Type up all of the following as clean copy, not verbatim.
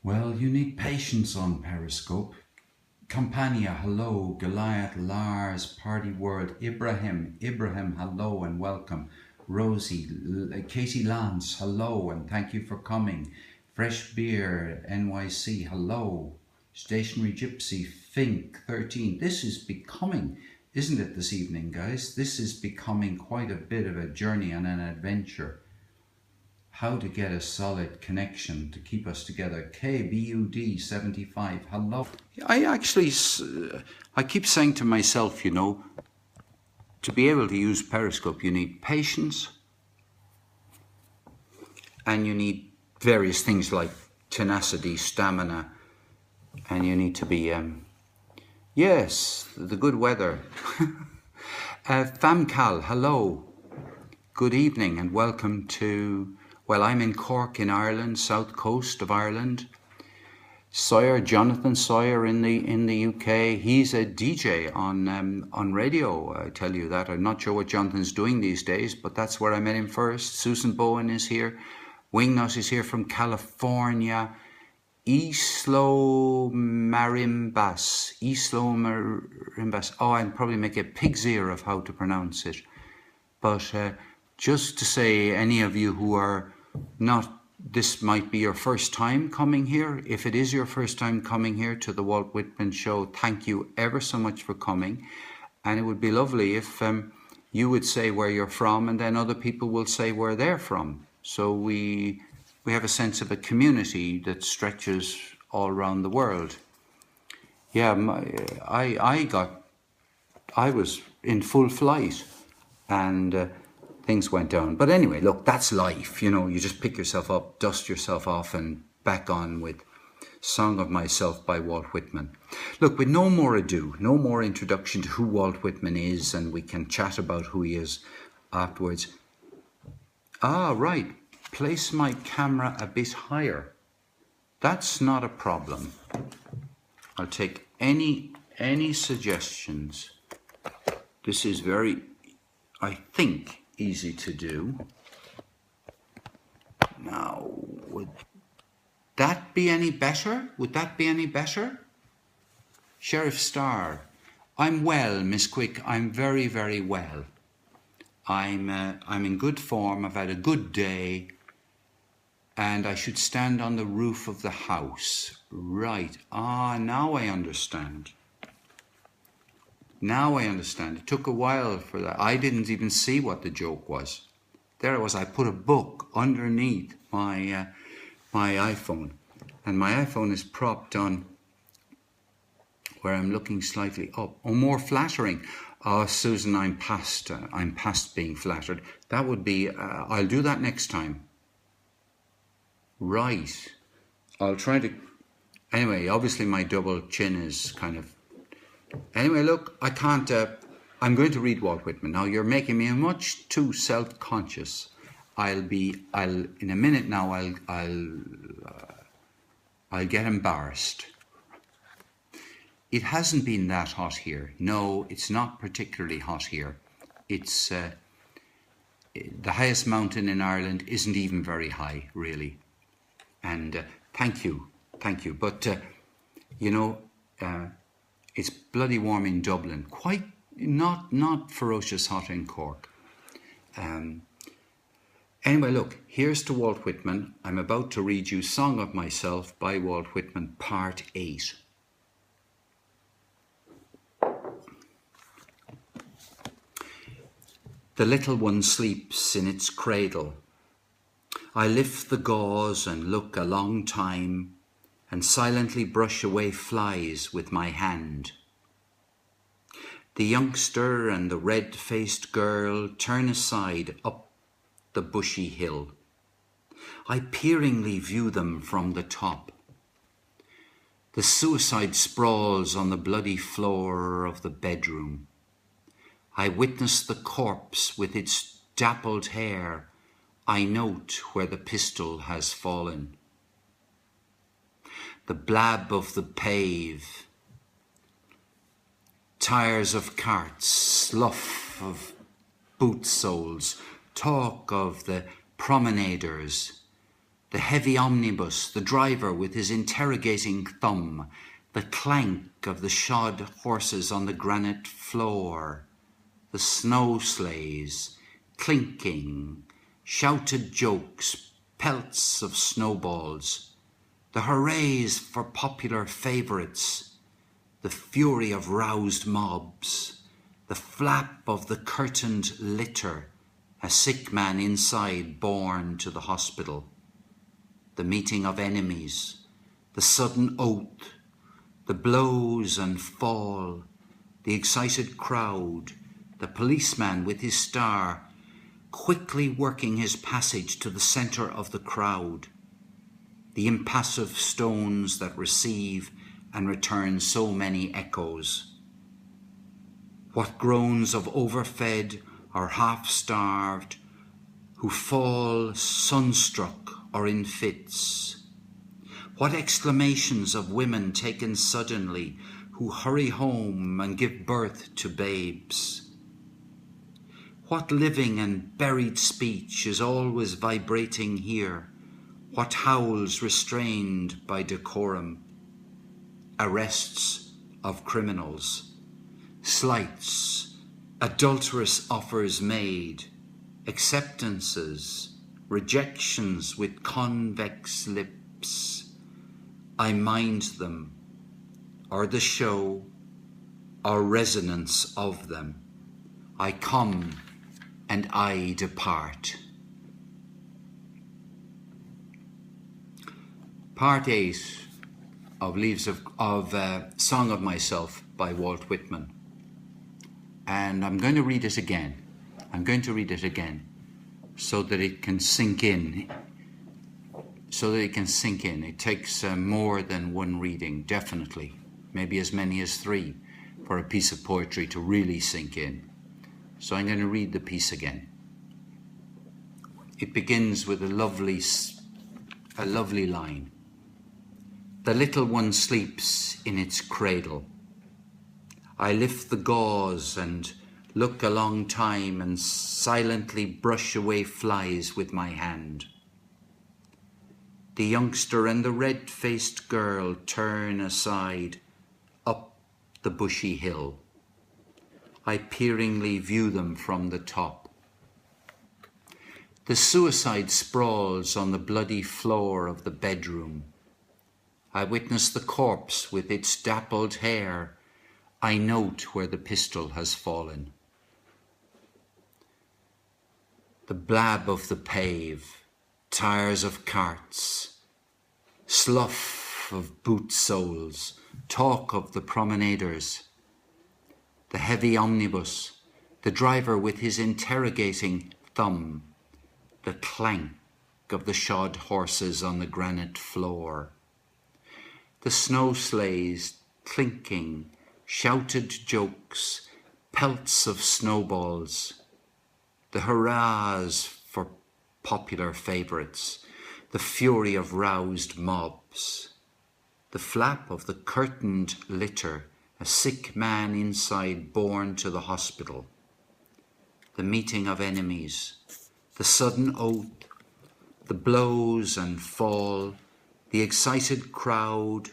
Well, you need patience on Periscope. Campania, hello. Goliath, Lars, Party World, Ibrahim, hello and welcome. Rosie, Katie Lance, hello and thank you for coming. Fresh Beer, NYC, hello. Stationary Gypsy, Fink, 13. This is becoming, isn't it, this evening, guys? This is becoming quite a bit of a journey and an adventure. How to get a solid connection to keep us together. KBUD 75, hello. I keep saying to myself, you know, to be able to use Periscope, you need patience and you need various things like tenacity, stamina, and you need to be, yes, the good weather. Famcal, hello. Good evening and welcome to... Well, I'm in Cork in Ireland, south coast of Ireland. Sawyer, Jonathan Sawyer in the UK, he's a DJ on radio, I tell you that. I'm not sure what Jonathan's doing these days, but that's where I met him first. Susan Bowen is here. Wingnut is here from California. Islo Marimbas. Oh, I'd probably make a pig's ear of how to pronounce it. But just to say, any of you who are not, this might be your first time coming here. If it is your first time coming here to the Walt Whitman show, thank you ever so much for coming. And it would be lovely if you would say where you're from, and then other people will say where they're from. So we have a sense of a community that stretches all around the world. Yeah, I was in full flight and things went down. But anyway, look, that's life. You know, you just pick yourself up, dust yourself off and back on with Song of Myself by Walt Whitman. Look, with no more ado, no more introduction to who Walt Whitman is, and we can chat about who he is afterwards. Ah, right. Place my camera a bit higher. That's not a problem. I'll take any suggestions. This is very, I think, easy to do. Now, would that be any better? Would that be any better? Sheriff Starr, I'm well, Miss Quick. I'm very, very well. I'm in good form. I've had a good day, and I should stand on the roof of the house. Right. Ah, now I understand. Now I understand. It took a while for that. I didn't even see what the joke was. There it was. I put a book underneath my iPhone, and my iPhone is propped on where I'm looking slightly up. Oh, more flattering. Oh, Susan, I'm past being flattered. That would be. I'll do that next time. Right. I'll try to. Anyway, obviously my double chin is kind of. Anyway, look, I can't, I'm going to read Walt Whitman. Now, you're making me much too self-conscious. In a minute now, I'll get embarrassed. It hasn't been that hot here. No, it's not particularly hot here. It's, the highest mountain in Ireland isn't even very high, really. And thank you. But, you know, it's bloody warm in Dublin, quite not ferocious hot in Cork. Anyway, look, here's to Walt Whitman. I'm about to read you Song of Myself by Walt Whitman, Part 8. The little one sleeps in its cradle. I lift the gauze and look a long time, and silently brush away flies with my hand. The youngster and the red-faced girl turn aside up the bushy hill. I peeringly view them from the top. The suicide sprawls on the bloody floor of the bedroom. I witness the corpse with its dappled hair. I note where the pistol has fallen. The blab of the pave, tires of carts, slough of boot soles, talk of the promenaders, the heavy omnibus, the driver with his interrogating thumb, the clank of the shod horses on the granite floor, the snow sleighs, clinking, shouted jokes, pelts of snowballs, the hoorays for popular favourites, the fury of roused mobs, the flap of the curtained litter, a sick man inside borne to the hospital, the meeting of enemies, the sudden oath, the blows and fall, the excited crowd, the policeman with his star, quickly working his passage to the centre of the crowd, the impassive stones that receive and return so many echoes. What groans of overfed or half-starved, who fall sunstruck or in fits. What exclamations of women taken suddenly, who hurry home and give birth to babes. What living and buried speech is always vibrating here? What howls restrained by decorum? Arrests of criminals, slights, adulterous offers made, acceptances, rejections with convex lips. I mind them, or the show, or resonance of them. I come and I depart. Part 8 of Song of Myself by Walt Whitman. And I'm going to read it again. So that it can sink in. It takes more than one reading, definitely. Maybe as many as 3 for a piece of poetry to really sink in. So I'm going to read the piece again. It begins with a lovely line. The little one sleeps in its cradle. I lift the gauze and look a long time and silently brush away flies with my hand. The youngster and the red-faced girl turn aside up the bushy hill. I peeringly view them from the top. The suicide sprawls on the bloody floor of the bedroom. I witness the corpse with its dappled hair. I note where the pistol has fallen. The blab of the pave, tires of carts, slough of boot soles, talk of the promenaders, the heavy omnibus, the driver with his interrogating thumb, the clank of the shod horses on the granite floor, the snow sleighs clinking, shouted jokes, pelts of snowballs, the hurrahs for popular favourites, the fury of roused mobs, the flap of the curtained litter, a sick man inside borne to the hospital, the meeting of enemies, the sudden oath, the blows and fall, the excited crowd,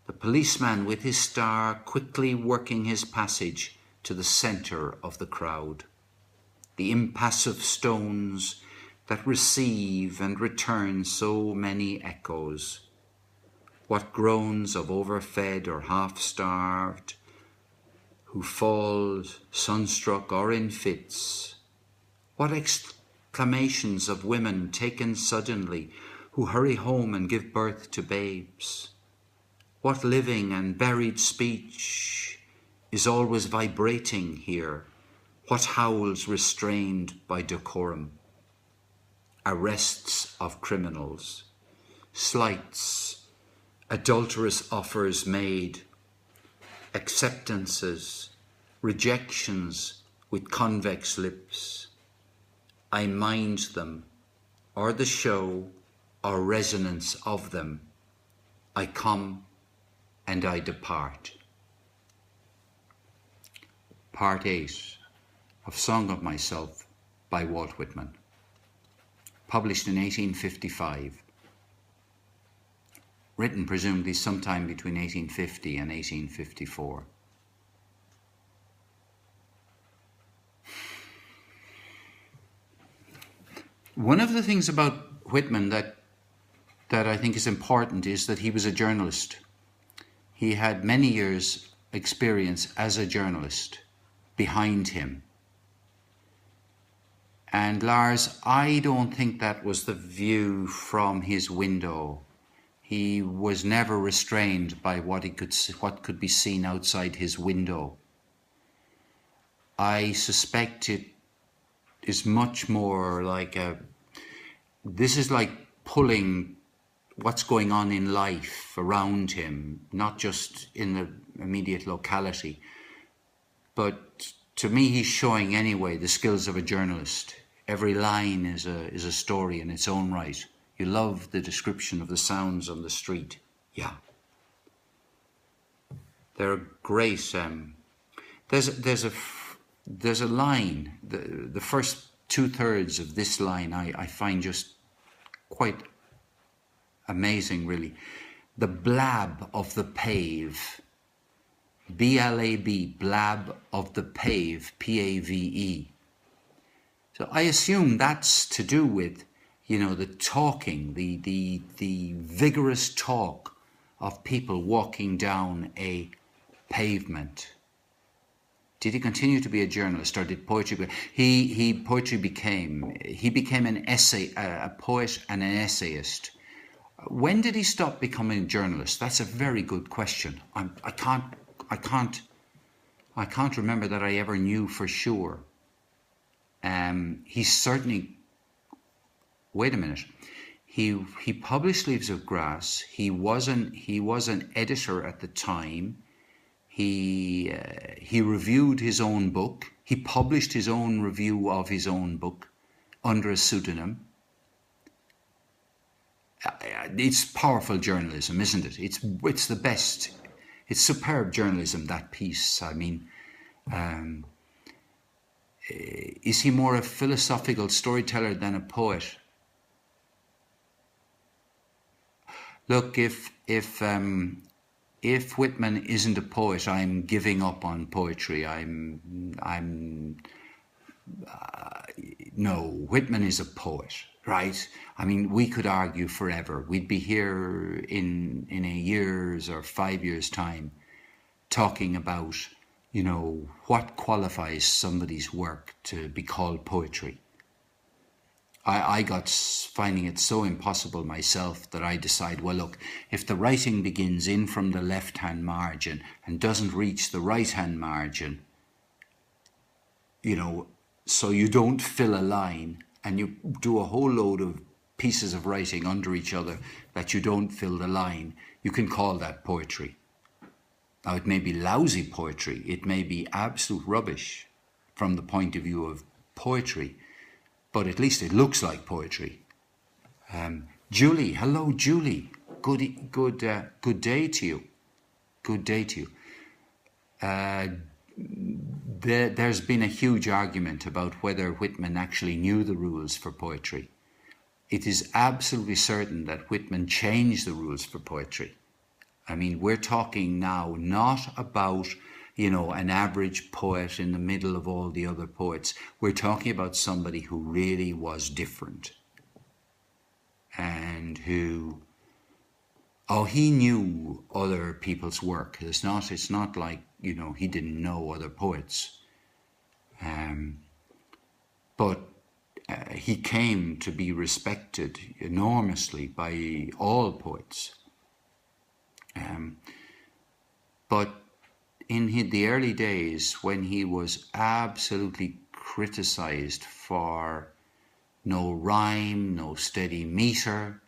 the policeman with his star quickly working his passage to the centre of the crowd, the impassive stones that receive and return so many echoes. What groans of overfed or half-starved, who fall sunstruck or in fits. What exclamations of women taken suddenly, who hurry home and give birth to babes. What living and buried speech is always vibrating here? What howls restrained by decorum? Arrests of criminals, slights, adulterous offers made, acceptances, rejections with convex lips. I mind them, or the show, or resonance of them. I come and I depart. Part 8 of Song of Myself by Walt Whitman. Published in 1855. written presumably sometime between 1850 and 1854. One of the things about Whitman that I think is important is that he was a journalist. He had many years' experience as a journalist behind him. And Lars, I don't think that was the view from his window. He was never restrained by what could be seen outside his window. I suspect it is much more like this is like pulling what's going on in life around him, not just in the immediate locality. But to me, he's showing anyway the skills of a journalist. Every line is a story in its own right. You love the description of the sounds on the street. Yeah. They're great. There's a line, the first 2/3 of this line I find just quite amazing, really. The blab of the pave, B-L-A-B, blab of the pave, P-A-V-E. So I assume that's to do with, the talking, the vigorous talk of people walking down a pavement. Did he continue to be a journalist, or did poetry? He became an a poet and an essayist. When did he stop becoming a journalist? That's a very good question. I can't remember that I ever knew for sure. He certainly. Wait a minute. He published Leaves of Grass. He was an editor at the time. He reviewed his own book. He published his own review of his own book under a pseudonym. It's powerful journalism, isn't it? It's the best. It's superb journalism, that piece. I mean, is he more a philosophical storyteller than a poet? Look, if Whitman isn't a poet, I'm giving up on poetry. No, Whitman is a poet, right? I mean, we could argue forever. We'd be here in a year's or 5 years' time talking about, what qualifies somebody's work to be called poetry. I got finding it so impossible myself that I decide, well, look, if the writing begins in from the left-hand margin and doesn't reach the right-hand margin, so you don't fill a line and you do a whole load of pieces of writing under each other that you don't fill the line, you can call that poetry. Now, it may be lousy poetry. It may be absolute rubbish from the point of view of poetry, but at least it looks like poetry. Julie, hello, Julie. Good day to you. Good day to you. There's been a huge argument about whether Whitman actually knew the rules for poetry. It is absolutely certain that Whitman changed the rules for poetry. I mean, we're talking now not about, an average poet in the middle of all the other poets. We're talking about somebody who really was different and who, he knew other people's work. It's not like, he didn't know other poets. But he came to be respected enormously by all poets. But in the early days, when he was absolutely criticized for no rhyme, no steady meter,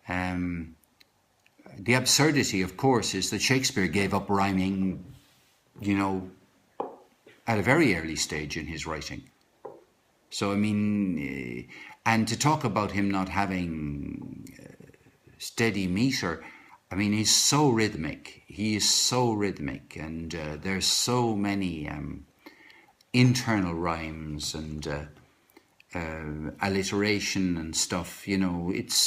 the absurdity, of course, is that Shakespeare gave up rhyming, at a very early stage in his writing. So, I mean, and to talk about him not having steady meter, I mean, he's so rhythmic. He is so rhythmic, and there's so many internal rhymes and alliteration and stuff. It's